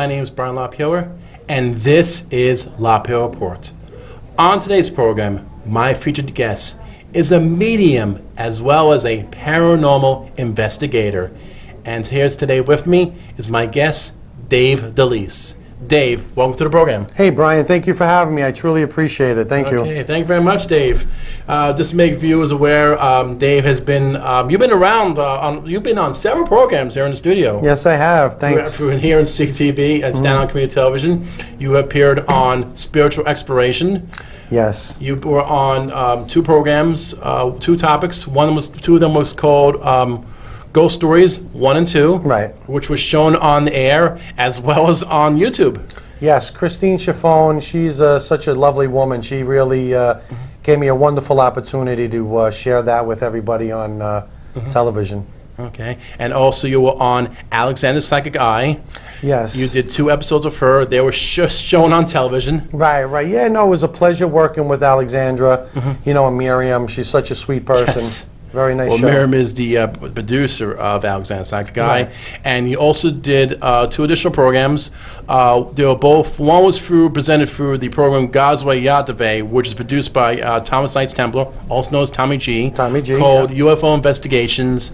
My name is Brian LaPiora, and this is LaPiora Report. On today's program, my featured guest is a medium as well as a paranormal investigator. And here's today with me is my guest, Dave DeLeese. Dave, welcome to the program. Hey, Brian, thank you for having me. I truly appreciate it. Thank you. Okay, thank you very much, Dave. Just to make viewers aware, Dave has been, you've been around, you've been on several programs here in the studio. Yes, I have. Thanks. Here in CTV and Stand On Community Television. You appeared on Spiritual Exploration. Yes. You were on two programs, two topics. Two of them was called Ghost Stories 1 and 2, Right. which was shown on the air as well as on YouTube. Yes, Christine Chiffon, she's such a lovely woman. She really gave me a wonderful opportunity to share that with everybody on television. Okay, and also you were on Alexandra's Psychic Eye. Yes. You did 2 episodes of her. They were just shown on television. Right, right. Yeah, no, it was a pleasure working with Alexandra, you know, and Miriam. She's such a sweet person. Yes. Very nice Well, show. Miriam is the producer of Alexander's Psychic Eye, Right. and you also did 2 additional programs. They were both. One was presented through the program God's Way Yahweh, which is produced by Thomas Knights Templar, also known as Tommy G. Tommy G, called yeah. UFO Investigations,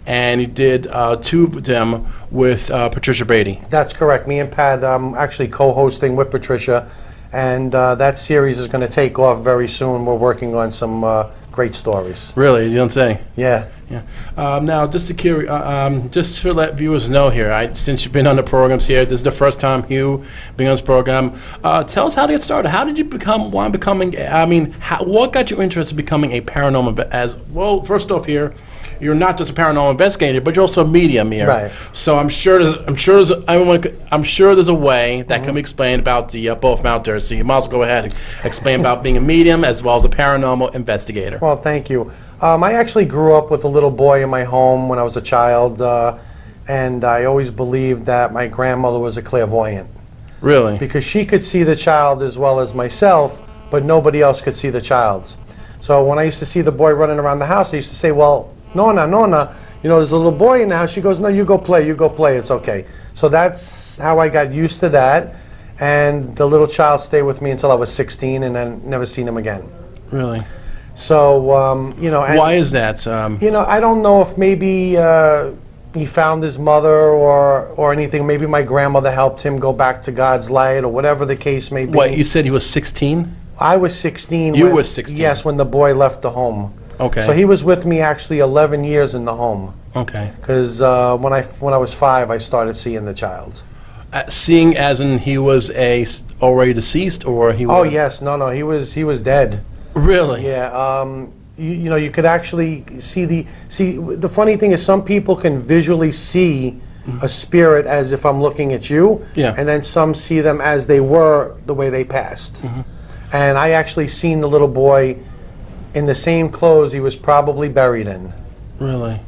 and you did 2 of them with Patricia Brady. That's correct. Me and Pat actually co-hosting with Patricia, and that series is going to take off very soon. We're working on some great stories. Really, you don't say. Yeah. Yeah. Now, just to let viewers know here, since you've been on the programs here, this is the first time you being on this program. Tell us how to get started. How did you what got you interested in becoming a paranormal? First off, here, you're not just a paranormal investigator, but you're also a medium here. Right. So I'm sure there's a way that can be explained about the both of them out there. So you might as well go ahead and explain about being a medium as well as a paranormal investigator. Well, thank you. I actually grew up with a little boy in my home when I was a child, and I always believed that my grandmother was a clairvoyant Really? because she could see the child as well as myself, but nobody else could see the child. So when I used to see the boy running around the house, I used to say, well, Nona, you know, there's a little boy in the house. She goes, no, you go play, it's okay. So that's how I got used to that, and the little child stayed with me until I was 16, and then never seen him again. Really? So, you know... Why is that? You know, I don't know if maybe he found his mother or anything. Maybe my grandmother helped him go back to God's light or whatever the case may be. What, you said he was 16? I was 16. You were 16? Yes, when the boy left the home. Okay. So he was with me actually 11 years in the home. Okay. Because when I was 5, I started seeing the child. Seeing as in he was already deceased, or he was... Oh, yes. No, he was dead. Really? Yeah, you know, you could actually see the funny thing is some people can visually see a spirit as if I'm looking at you, Yeah. and then some see them as they were the way they passed. And I actually seen the little boy in the same clothes he was probably buried in. Really?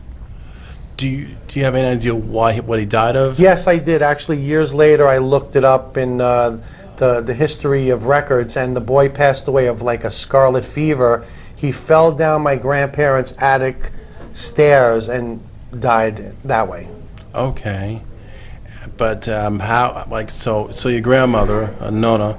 Do you have any idea what he died of? Yes, I did. Actually, years later, I looked it up in the history of records, and the boy passed away of like a scarlet fever. He fell down my grandparents' attic stairs and died that way. Okay. But how? Like so your grandmother, Nona.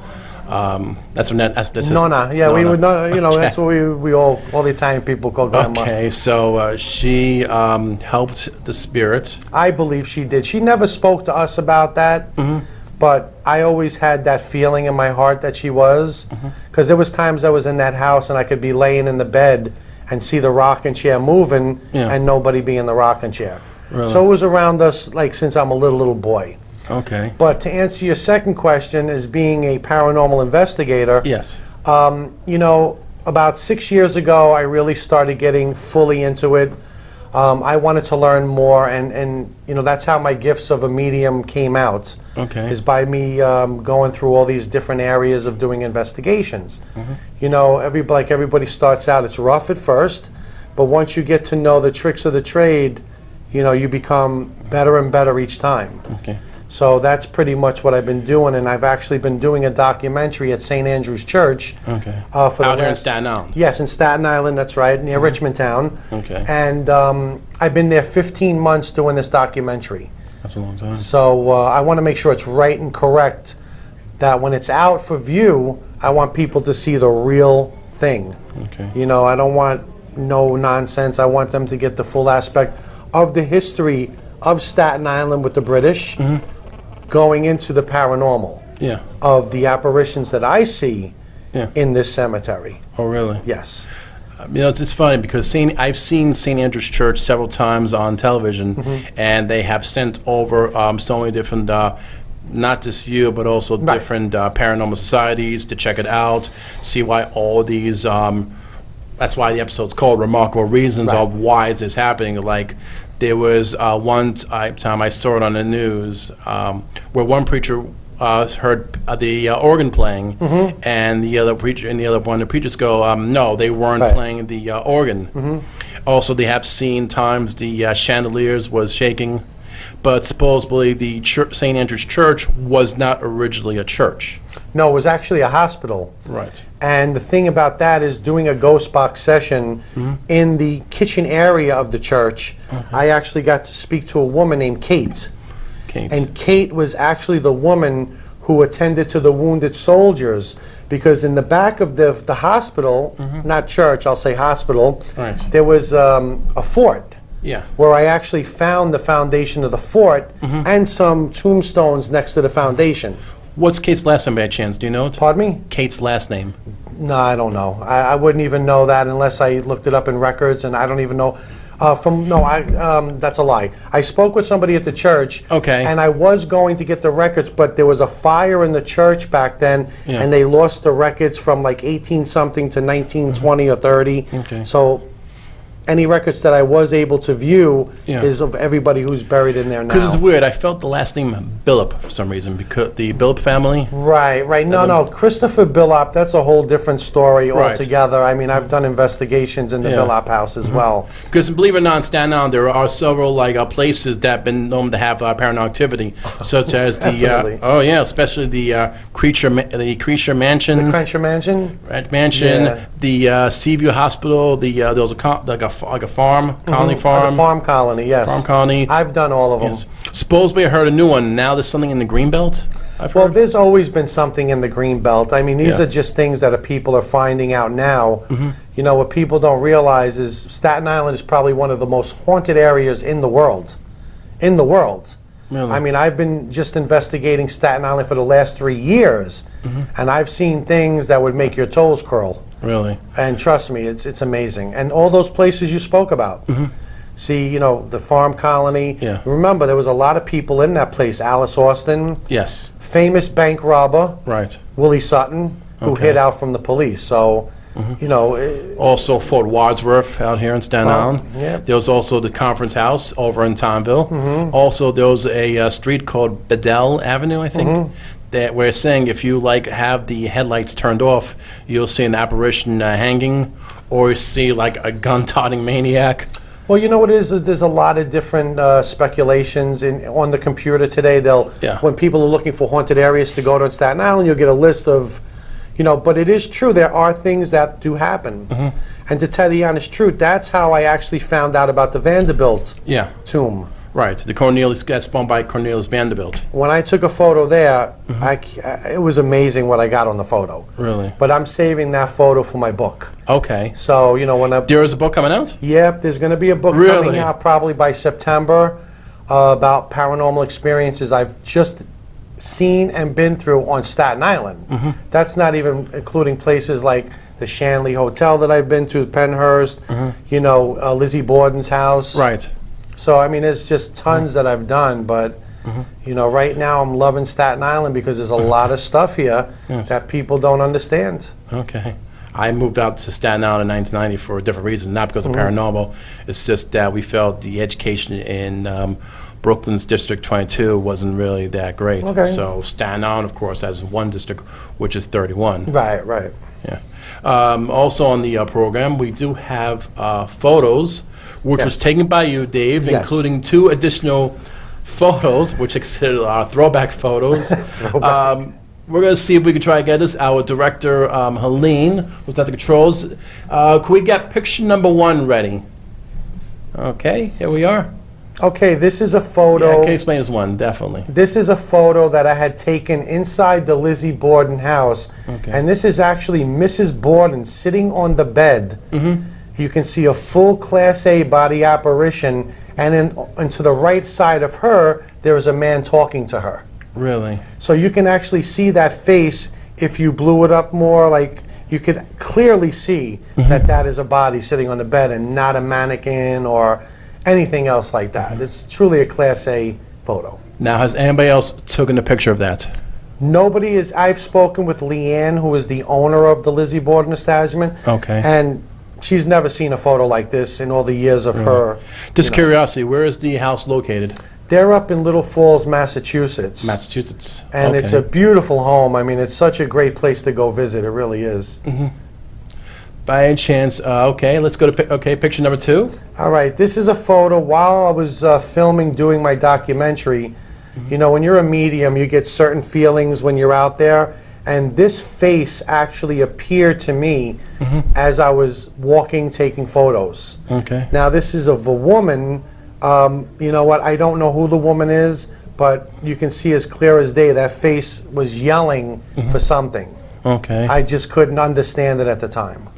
That's Nona, yeah, Nona. we would know. You know, Okay. that's what we all the Italian people call grandma. Okay, so she helped the spirit. I believe she did. She never spoke to us about that, but I always had that feeling in my heart that she was, because there was times I was in that house and I could be laying in the bed and see the rocking chair moving, Yeah. and nobody be in the rocking chair. Really? So it was around us like since I'm a little boy. Okay. But to answer your second question, as being a paranormal investigator, Yes. you know, about 6 years ago, I really started getting fully into it. I wanted to learn more, and you know, that's how my gifts of a medium came out. Okay. Is by me going through all these different areas of doing investigations. You know, everybody starts out, it's rough at first, but once you get to know the tricks of the trade, you know, you become better and better each time. Okay. So that's pretty much what I've been doing, and I've actually been doing a documentary at St. Andrew's Church. Okay. For Out here in Staten Island. Yes, in Staten Island, that's right, near Richmond Town. Okay. And I've been there 15 months doing this documentary. That's a long time. So I want to make sure it's right and correct, that when it's out for view, I want people to see the real thing. Okay. You know, I don't want no nonsense. I want them to get the full aspect of the history of Staten Island with the British, going into the paranormal Yeah. of the apparitions that I see Yeah. in this cemetery. Oh, really? Yes. You know, it's funny because I've seen St. Andrew's Church several times on television, and they have sent over so many different, not just you, but also Right. different paranormal societies to check it out, see why all these. That's why the episode's called "Remarkable Reasons" Right. of why is this happening. Like there was one time I saw it on the news where one preacher heard the organ playing, and the other preacher and the other one, the preachers go, no, they weren't Right. playing the organ. Also, they have seen times the chandeliers was shaking, but supposedly the St. Andrew's Church was not originally a church. No, it was actually a hospital. Right. And the thing about that is, doing a ghost box session in the kitchen area of the church, I actually got to speak to a woman named Kate. Kate. And Kate was actually the woman who attended to the wounded soldiers, because in the back of the hospital, not church, I'll say hospital, Right. there was a fort Yeah. where I actually found the foundation of the fort and some tombstones next to the foundation. What's Kate's last name by chance? Do you know it? Pardon me? Kate's last name. No, I don't know. I wouldn't even know that unless I looked it up in records, and I don't even know. That's a lie. I spoke with somebody at the church. Okay. And I was going to get the records, but there was a fire in the church back then, Yeah. and they lost the records from like 18 something to 1920 or 30. Okay. So any records that I was able to view Yeah. is of everybody who's buried in there now. Because it's weird. I felt the last name Billop for some reason, because the Billop family. Right, right. No, Christopher Billop, that's a whole different story Right. altogether. I mean, I've done investigations in the Yeah. Billop house as well. Because believe it or not, in Staten Island, there are several places that have been known to have paranormal activity, such as Definitely. especially the Creature Mansion, Crenshaw Mansion? Mansion, Yeah. the Seaview Hospital. There was a farm, colony farm. The farm colony, yes. Farm colony. I've done all of them. Yes. Supposedly, I heard a new one. Now there's something in the Greenbelt. I've Well, heard. there's always been something in the green belt. I mean, these Yeah. are just things that people are finding out now. Mm-hmm. You know, what people don't realize is Staten Island is probably one of the most haunted areas in the world. In the world. Really? I mean, I've been just investigating Staten Island for the last 3 years, and I've seen things that would make your toes curl. Really? And trust me, it's amazing. And all those places you spoke about. See, you know, the farm colony. Yeah. Remember, there was a lot of people in that place. Alice Austin, Yes. famous bank robber, Right. Willie Sutton, who Okay. hid out from the police. So, you know, Also, Fort Wadsworth out here in Staten Island. yeah. There was also the Conference House over in Tonville. Also, there was a street called Bedell Avenue, I think, that we're saying if you have the headlights turned off, you'll see an apparition hanging, or you see like a gun-toting maniac. well, you know what it is? There's a lot of different speculations on the computer today. Yeah. When people are looking for haunted areas to go to in Staten Island, you'll get a list of, you know, but it is true. There are things that do happen. And to tell the honest truth, that's how I actually found out about the Vanderbilt Yeah, tomb. right. The Cornelius got spawned by Cornelius Vanderbilt. When I took a photo there, it was amazing what I got on the photo. Really? But I'm saving that photo for my book. Okay. So, you know, when I... There is a book coming out? Yep, there's going to be a book Really? coming out probably by September about paranormal experiences I've just seen and been through on Staten Island. That's not even including places like the Shanley Hotel that I've been to, Penhurst, you know, Lizzie Borden's house. Right. So, I mean, there's just tons that I've done, but, you know, right now I'm loving Staten Island because there's a lot of stuff here Yes. that people don't understand. Okay. I moved out to Staten Island in 1990 for a different reason, not because of paranormal. It's just that we felt the education in Brooklyn's District 22 wasn't really that great. Okay. So Staten Island, of course, has one district, which is 31. Right, right. Yeah. Also on the program, we do have photos, which was Yes. taken by you, Dave, Yes. including 2 additional photos, which are throwback photos. We're going to see if we can try to get this. Our director, Helene, who's at the controls. Can we get picture number 1 ready? Okay, here we are. Okay, this is a Yeah, photo. can you explain this one? Definitely. This is a photo that I had taken inside the Lizzie Borden house. Okay. And this is actually Mrs. Borden sitting on the bed. You can see a full Class A body apparition, and to the right side of her, there is a man talking to her. Really? So you can actually see that face if you blew it up more. Like, you could clearly see that that is a body sitting on the bed and not a mannequin or anything else like that. It's truly a Class A photo. Now, has anybody else taken a picture of that? Nobody is. I've spoken with Leanne, who is the owner of the Lizzie Borden establishment. Okay. And she's never seen a photo like this in all the years of her. Just curiosity, where is the house located? They're up in Little Falls, Massachusetts. Massachusetts. And it's a beautiful home. I mean, it's such a great place to go visit. It really is. By any chance, okay, let's go to picture number 2. All right, this is a photo while I was filming, doing my documentary. You know, when you're a medium, you get certain feelings when you're out there. And this face actually appeared to me as I was walking, taking photos. Okay. Now, this is of a woman. You know what? I don't know who the woman is, but you can see as clear as day that face was yelling for something. Okay. I just couldn't understand it at the time.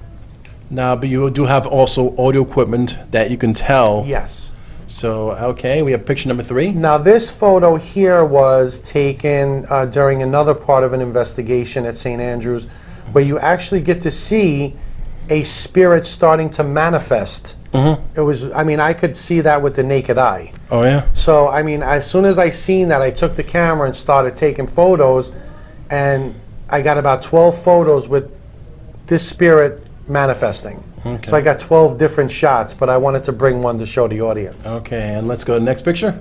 Now, but you do have also audio equipment that you can tell. Yes. So, okay, we have picture number 3. Now, this photo here was taken during another part of an investigation at St. Andrews, where you actually get to see a spirit starting to manifest. It was, I mean, I could see that with the naked eye. Oh, yeah? So, I mean, as soon as I seen that, I took the camera and started taking photos, and I got about 12 photos with this spirit manifesting. Okay. So I got 12 different shots, but I wanted to bring one to show the audience. Okay, and let's go to the next picture.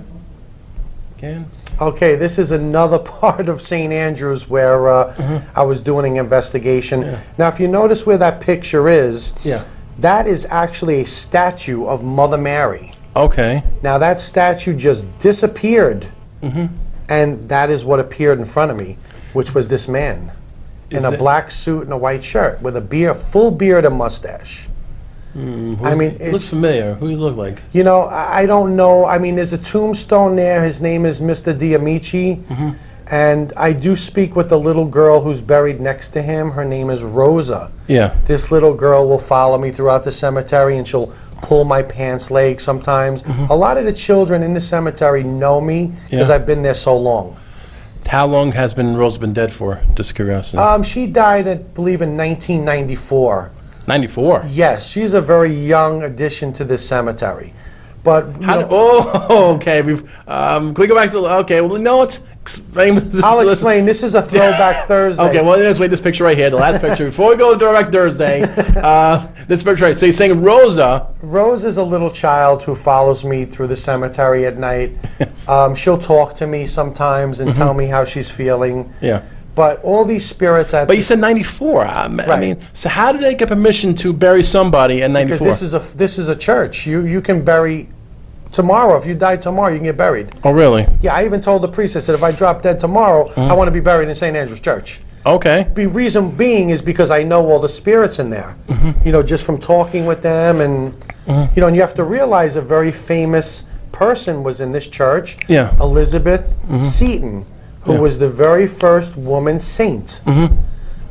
Again. Okay, this is another part of St. Andrews where I was doing an investigation. Yeah. Now, if you notice where that picture is, Yeah. that is actually a statue of Mother Mary. Okay. Now, that statue just disappeared, and that is what appeared in front of me, which was this man in Is a it- black suit and a white shirt with a full beard and mustache. I mean, Looks it's, familiar. Who does he look like? you know, I don't know. I mean, there's a tombstone there. His name is Mr. Diamici. And I do speak with the little girl who's buried next to him. Her name is Rosa. Yeah. This little girl will follow me throughout the cemetery, and she'll pull my pants leg sometimes. A lot of the children in the cemetery know me because Yeah. I've been there so long. How long has Rose been dead for? Just curiosity. She died, I believe, in 1994. 94. Yes, she's a very young addition to this cemetery. But you know, Okay. Can we go back to? Okay. Well, you know what? Explain. I'll explain. This is a throwback Thursday. Okay. Well, let's wait. This picture right here, the last picture, before we go to Throwback Thursday. This picture right. So you're saying Rosa? Rose is a little child who follows me through the cemetery at night. She'll talk to me sometimes and tell me how she's feeling. Yeah. But all these spirits at But you said 94. I mean, so how did they get permission to bury somebody in 94? because this is a church. You can bury tomorrow. If you die tomorrow, you can get buried. Oh, really? Yeah, I even told the priest, I said, if I drop dead tomorrow, I want to be buried in St. Andrew's Church. Okay. The reason being is because I know all the spirits in there. You know, just from talking with them, and you know, and you have to realize a very famous person was in this church. Yeah. Elizabeth Seton, who was the very first woman saint.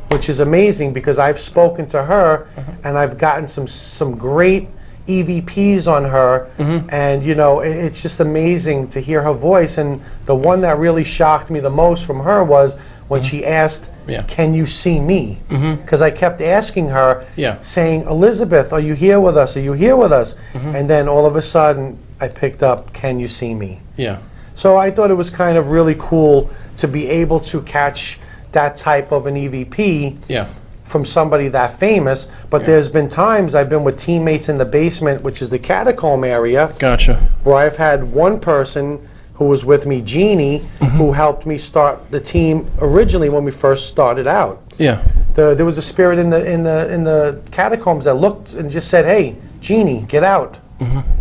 Which is amazing because I've spoken to her and I've gotten some great EVPs on her, and you know, it's just amazing to hear her voice. And the one that really shocked me the most from her was when she asked, Yeah. "Can you see me?" Because I kept asking her, Yeah. saying, "Elizabeth, are you here with us? Are you here with us?" And then all of a sudden, I picked up, "Can you see me?" Yeah. So I thought it was kind of really cool to be able to catch that type of an EVP Yeah. from somebody that famous. But there's been times I've been with teammates in the basement, which is the catacomb area, Gotcha. where I've had one person who was with me, Jeannie, who helped me start the team originally when we first started out. Yeah. There was a spirit in the catacombs that looked and just said, "Hey, Jeannie, get out."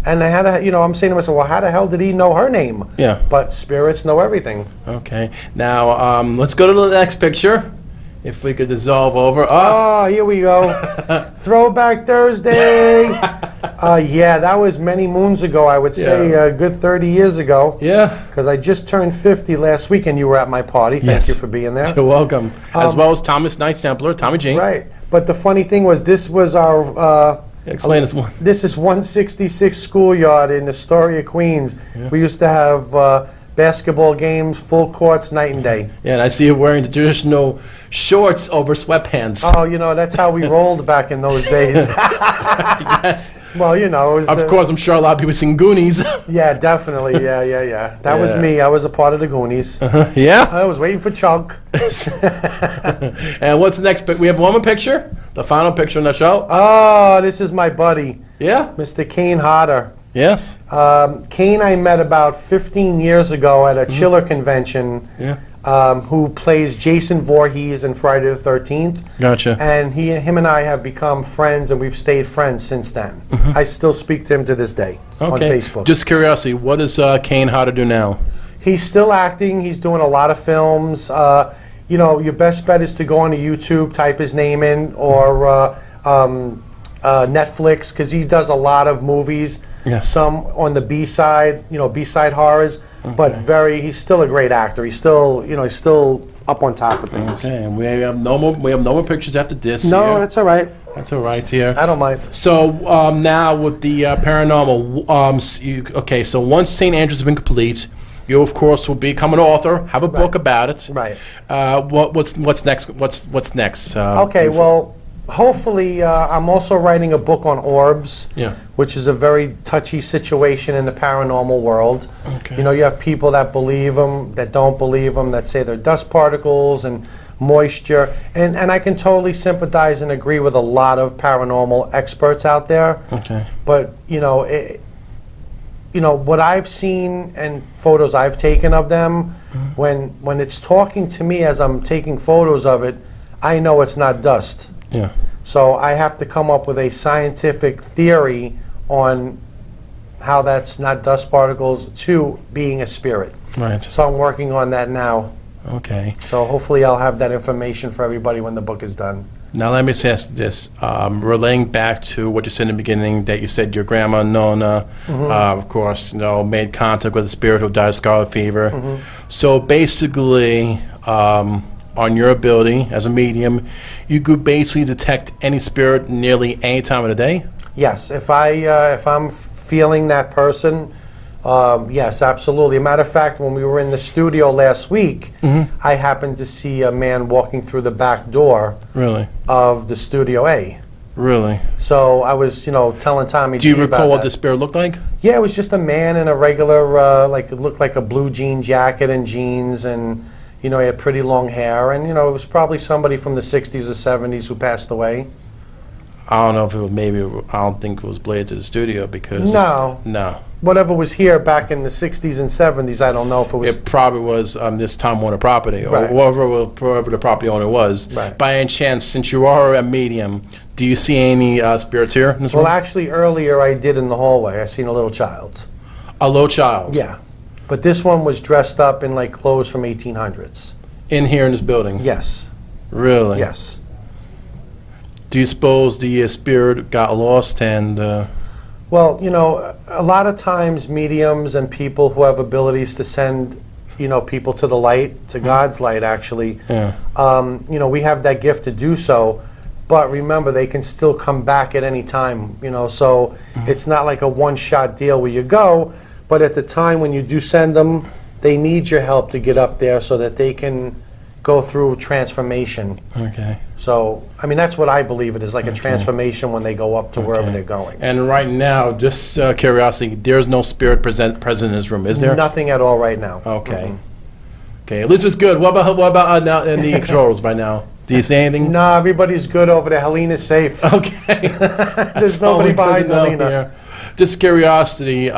And I had to, you know, I'm saying to myself, well, how the hell did he know her name? Yeah. But spirits know everything. Okay. Now, let's go to the next picture. If we could dissolve over. Oh, here we go. Throwback Thursday. Yeah, that was many moons ago. I would say Yeah. a good 30 years ago. Yeah. Because I just turned 50 last week, and you were at my party. Thank Yes. you for being there. You're welcome. As well as Thomas Knights Templar, Tommy G. Right. But the funny thing was, this was our. Explain this one. This is 166 Schoolyard in Astoria, Queens. We used to have basketball games, full courts, night and day. Yeah, and I see you wearing the traditional shorts over sweatpants. Oh, that how we rolled back in those days. Yes. Well, it was Of course, I'm sure a lot of people seen Goonies. Yeah, definitely. Yeah. That was Yeah. me. I was a part of the Goonies. Yeah. I was waiting for Chunk. And what's next? We have one more picture. The final picture in the show. Oh, this is my buddy, Yeah. Mr. Kane Hodder. Yes. Kane I met about 15 years ago at a Chiller convention, Yeah. who plays Jason Voorhees in Friday the 13th. Gotcha. And him and I have become friends, and we've stayed friends since then. I still speak to him to this day on Okay. Facebook. Just curiosity, what does Kane how to do now? He's still acting. He's doing a lot of films. Your best bet is to go onto YouTube, type his name in, or Netflix, because he does a lot of movies. Yeah. Some on the B side, B-side horrors. But he's still a great actor. He's still, he's still up on top of things. Okay, and we have no more. We have no more pictures after this. No, here. that's all right. That's all right here. I don't mind. So now with the paranormal, so once St. Andrews has been complete, you of course will become an author, have a book about it. Right. What's next? What's next? Okay, well, hopefully, I'm also writing a book on orbs, Yeah. which is a very touchy situation in the paranormal world. Okay. You have people that believe them, that don't believe them, that say they're dust particles and moisture, and I can totally sympathize and agree with a lot of paranormal experts out there. Okay. But what I've seen and photos I've taken of them, when it's talking to me as I'm taking photos of it, I know it's not dust. Yeah. So I have to come up with a scientific theory on how that's not dust particles to being a spirit. Right. So I'm working on that now. Okay. So hopefully I'll have that information for everybody when the book is done. Now let me just ask this, relaying back to what you said in the beginning, that you said your grandma Nona, of course, made contact with a spirit who died of scarlet fever. So basically, on your ability as a medium, you could basically detect any spirit nearly any time of the day? Yes, if I'm feeling that person, yes, absolutely. Matter of fact, when we were in the studio last week, I happened to see a man walking through the back door Really? of the Studio A. Really? So I was, telling Tommy Do you G about recall what that. the spirit looked like? Yeah, it was just a man in a regular, it looked like a blue jean jacket and jeans, and he had pretty long hair, and it was probably somebody from the 60s or 70s who passed away. I don't know if it was I don't think it was bladed to the studio because... No. No. Whatever was here back in the 60s and 70s, I don't know if it was. It probably was this Tom Warner property, or Right. whoever the property owner was. Right. By any chance, since you are a medium, do you see any spirits here in this Well, room? actually, earlier I did in the hallway. I seen a little child. A low child? Yeah. But this one was dressed up in like clothes from 1800s. In here in this building? Yes. Really? Yes. Do you suppose the spirit got lost and... Well, a lot of times mediums and people who have abilities to send, people to the light, to God's light, actually, Yeah. we have that gift to do so. But remember, they can still come back at any time, so it's not like a one-shot deal where you go. But at the time when you do send them, they need your help to get up there so that they can go through transformation. Okay. So, that's what I believe it is, like a transformation when they go up to wherever Okay. they're going. And right now, just curiosity, there's no spirit present in this room, is there? Nothing at all right now. Okay. Okay, Elizabeth's good. What about now in the controls by now? Do you see anything? No, everybody's good over there. Helena's safe. Okay. There's nobody behind Helena. Here. Just curiosity.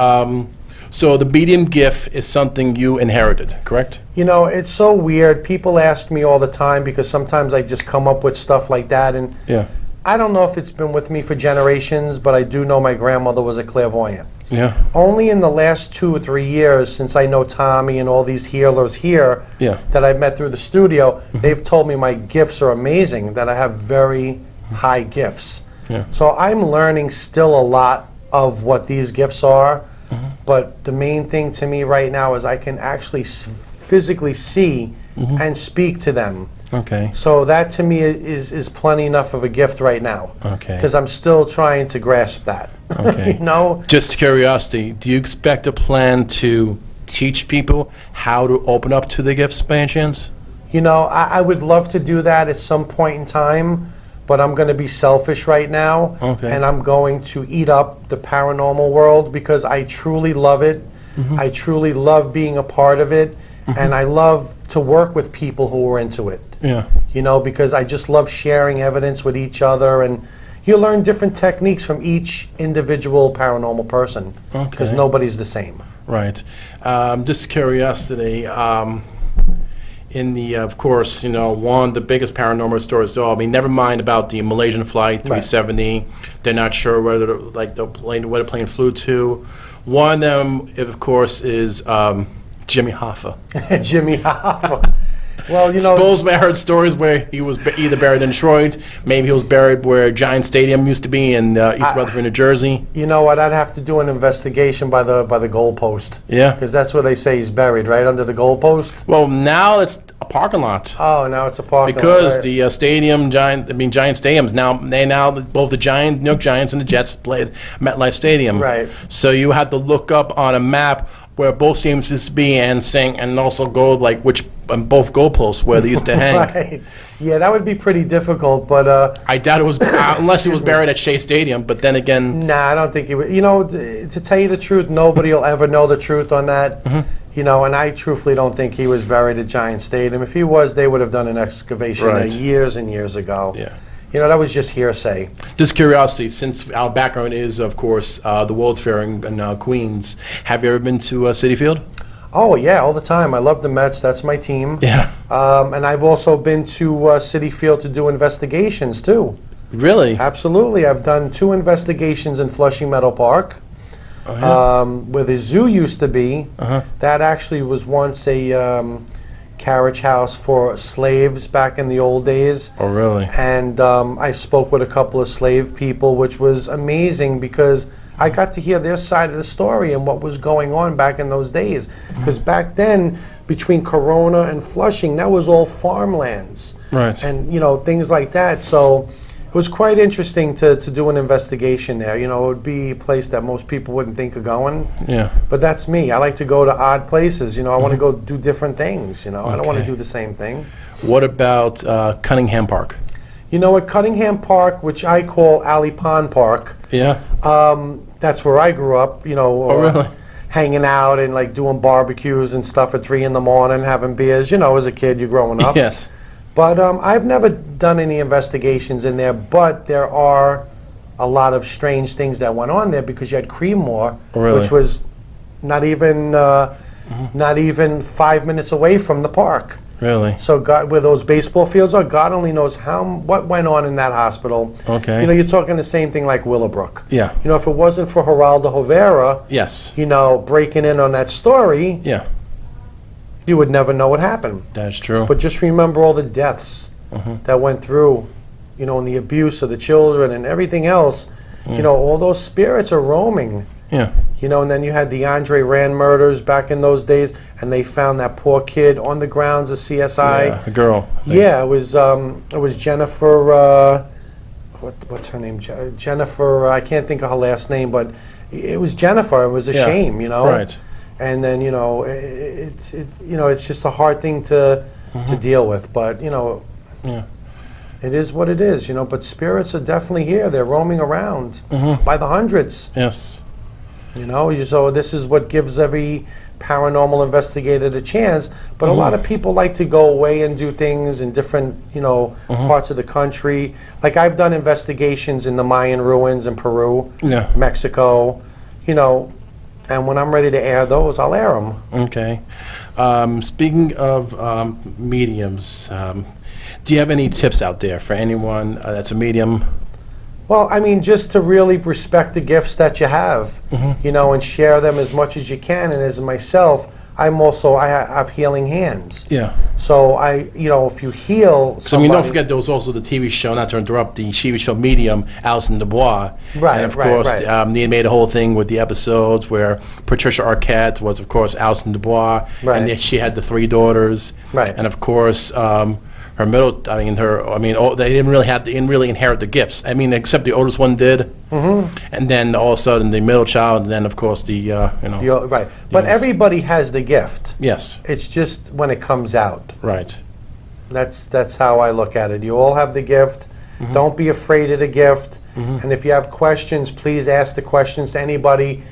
So the medium gift is something you inherited, correct? It's so weird. People ask me all the time because sometimes I just come up with stuff like that. And Yeah. I don't know if it's been with me for generations, but I do know my grandmother was a clairvoyant. Yeah. Only in the last 2 or 3 years, since I know Tommy and all these healers here Yeah. that I've met through the studio, they've told me my gifts are amazing, that I have very high gifts. Yeah. So I'm learning still a lot of what these gifts are. But the main thing to me right now is I can actually physically see and speak to them. Okay. So that to me is plenty enough of a gift right now. Okay. Because I'm still trying to grasp that. Okay. You know? Just curiosity, do you expect a plan to teach people how to open up to the gifts by any chance? You know, I would love to do that at some point in time, but I'm going to be selfish right now. Okay. And I'm going to eat up the paranormal world because I truly love it. I truly love being a part of it. And I love to work with people who are into it. Yeah. You know, because I just love sharing evidence with each other, and you learn different techniques from each individual paranormal person because Okay. nobody's the same. Right. Just curiosity. In the, of course, one of the biggest paranormal stories. I mean, never mind about the Malaysian flight 370. They're not sure whether where the plane flew to. One of them, of course, is Jimmy Hoffa. Jimmy Hoffa. Well, you know, Supposedly, I heard stories where he was either buried in Detroit, maybe he was buried where Giant Stadium used to be in East Rutherford, New Jersey. you know what? I'd have to do an investigation by the goalpost. Yeah. Because that's where they say he's buried, right under the goalpost. Well, now it's a parking lot. Oh, now it's a parking lot. Because Right. the Giant Stadiums now both the New York Giants and the Jets play at MetLife Stadium. Right. So you had to look up on a map where both stadiums used to be and also go like which on both goalposts where they used to hang. Right. Yeah, that would be pretty difficult, but I doubt it was unless he was buried at Shea Stadium. But then again, nah, I don't think he would. You know, to tell you the truth, nobody will ever know the truth on that. You know, and I truthfully don't think he was buried at Giant Stadium. If he was, they would have done an excavation Right. years and years ago. Yeah. You know, that was just hearsay. just curiosity, since our background is, of course, the World's Fair in Queens. Have you ever been to Citi Field? Oh, yeah, all the time. I love the Mets. That's my team. Yeah. And I've also been to Citi Field to do investigations, too. Really? Absolutely. I've done 2 investigations in Flushing Meadow Park. Where the zoo used to be. That actually was once a carriage house for slaves back in the old days. Oh, really? And I spoke with a couple of slave people, which was amazing because I got to hear their side of the story and what was going on back in those days. Because back then, between Corona and Flushing, that was all farmlands. Right. And, you know, things like that. So it was quite interesting to do an investigation there. You know, it would be a place that most people wouldn't think of going. Yeah. But that's me. I like to go to odd places. You know, I want to go do different things. You know, I don't want to Okay. do the same thing. What about Cunningham Park? You know, at Cunningham Park, which I call Alley Pond Park, Yeah. that's where I grew up. You know, Oh, really? hanging out and like doing barbecues and stuff at 3 in the morning, having beers. You know, as a kid, you're growing up. Yes. But I've never done any investigations in there, but there are a lot of strange things that went on there because you had Creedmoor, Really? which was not even 5 minutes away from the park. Really? So God, where those baseball fields are, God only knows what went on in that hospital. Okay. You know, you're talking the same thing like Willowbrook. Yeah. You know, if it wasn't for Geraldo Rivera, Yes. you know, breaking in on that story, Yeah. you would never know what happened. That's true. But just remember all the deaths that went through, you know, and the abuse of the children and everything else. You know, all those spirits are roaming. Yeah. You know, and then you had the Andre Rand murders back in those days, and they found that poor kid on the grounds of CSI. Yeah, a girl. Yeah, it was Jennifer. What's her name? Jennifer. I can't think of her last name, but it was Jennifer. It was a Yeah. shame, you know. Right. And then you know, it's just a hard thing to deal with. But you know, Yeah. it is what it is, you know. But spirits are definitely here. They're roaming around by the hundreds. Yes. You know, so this is what gives every paranormal investigator the chance. But a lot of people like to go away and do things in different, you know, parts of the country. Like I've done investigations in the Mayan ruins in Peru, Yeah. Mexico, you know, and when I'm ready to air those, I'll air them. Okay. Speaking of mediums, do you have any tips out there for anyone that's a medium? Well, I mean, just to really respect the gifts that you have, you know, and share them as much as you can. And as myself, I have healing hands. Yeah. So if you heal So I mean, somebody, don't forget there was also the TV show, not to interrupt, the TV show Medium, Alison Dubois. Right, And of right, course, right. they made a whole thing with the episodes where Patricia Arquette was, of course, Alison Dubois. Right. And she had the 3 daughters. Right. And of course, her middle, they didn't really inherit the gifts. I mean, except the oldest one did. Mm-hmm. And then all of a sudden the middle child, and then of course right. But Yes. everybody has the gift. Yes. It's just when it comes out. Right. That's how I look at it. You all have the gift. Mm-hmm. Don't be afraid of the gift. And if you have questions, please ask the questions to anybody.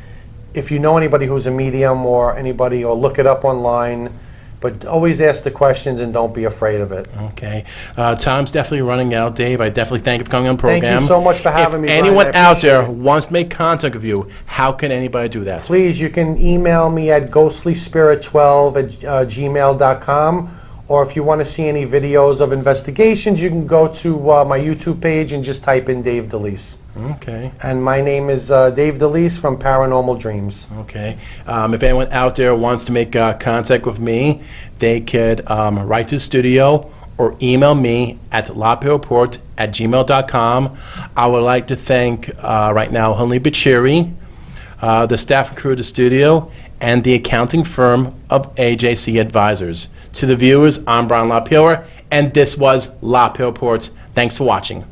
If you know anybody who's a medium or anybody, or look it up online. But always ask the questions and don't be afraid of it. Okay. Time's definitely running out, Dave. I definitely thank you for coming on the Thank program. you so much for having me, If Brian. anyone I out appreciate there it. wants to make contact with you, how can anybody do that? Please, you can email me at ghostlyspirit12@gmail.com. Or if you want to see any videos of investigations, you can go to my YouTube page and just type in Dave DeLeese. Okay. And my name is Dave DeLeese from Paranormal Dreams. Okay. If anyone out there wants to make contact with me, they could write to the studio or email me at lapierreport@gmail.com. I would like to thank right now Hunley Bichiri, the staff and crew of the studio, and the accounting firm of AJC Advisors. To the viewers, I'm Brian LaPierre, and this was LaPierre Reports. Thanks for watching.